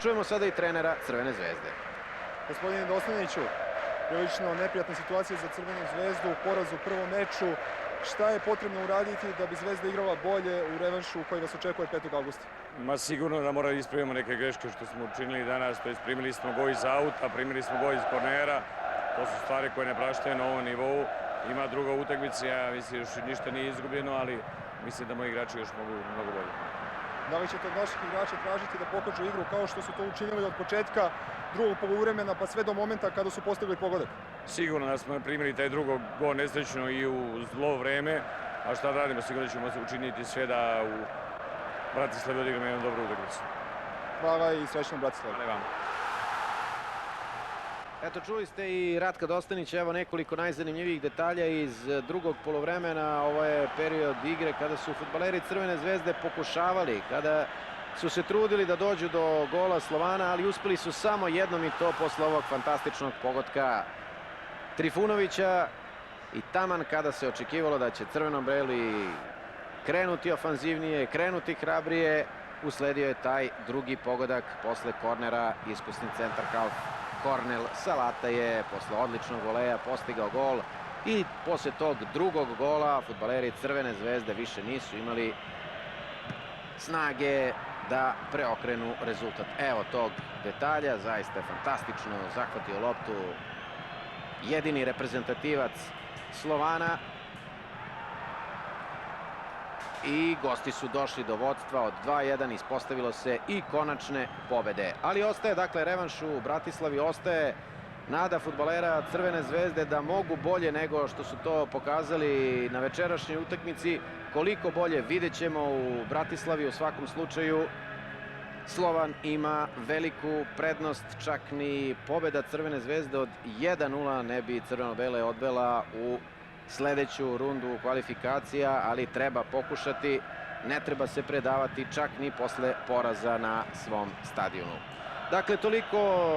Čujemo sada i trenera Crvene zvezde. Gospodine Dostaniću, prilično neprijatna situacija za Crvenu zvezdu, poraz u prvom meču. Šta je potrebno uraditi da bi Zvezda igrala bolje u revanšu koji vas očekuje 5. augusta? Ma sigurno da mora ispravimo neke greške što smo učinili danas, to jest primili smo gol iz auta, primili smo gol iz kornera. To su stvari koje ne praštaju na ovom nivou. Ima druga utakmica, ja mislim još ništa nije izgubljeno, ali mislim da moji igrači još mogu mnogo bolje. Da li ćete od vaših igrača tražiti da pokažu igru kao što su to učinili od početka drugog poluvremena pa sve do momenta kada su postigli pogodak? Sigurno da smo primili taj drugo gol nesrećno i u zlo vreme, a šta da radimo, sigurno ćemo učiniti sve da u Bratislavi odigramo jednu dobru utakmicu. Hvala i srećno Bratislavi. Hvala vam. Eto, čuli ste i Ratka Dostanića, evo nekoliko najzanimljivijih detalja iz drugog poluvremena. Ovo je period igre kada su fudbaleri Crvene zvezde pokušavali, kada su se trudili da dođu do gola Slovana, ali uspeli su samo jednom i to posle ovog fantastičnog pogotka Trifunovića. I taman kada se očekivalo da će crveno-beli krenuti ofanzivnije, krenuti hrabrije, usledio je taj drugi pogodak posle kornera, iskusni centar half. Kornel Salata je posle odličnog voleja postigao gol i posle tog drugog gola fudbaleri Crvene zvezde više nisu imali snage da preokrenu rezultat. Evo tog detalja, zaista je fantastično zahvatio loptu jedini reprezentativac Slovana i gosti su došli do vodstva od 2:1, ispostavilo se i konačne pobede. Ali ostaje dakle revanš u Bratislavi, ostaje nada fudbalera Crvene zvezde da mogu bolje nego što su to pokazali na večerašnjoj utakmici. Koliko bolje vidjet ćemo u Bratislavi. U svakom slučaju Slovan ima veliku prednost, čak ni pobeda Crvene zvezde od 1:0 ne bi crveno-bele odvela u sledeću rundu kvalifikacija, ali treba pokušati, ne treba se predavati čak ni posle poraza na svom stadionu. Dakle, toliko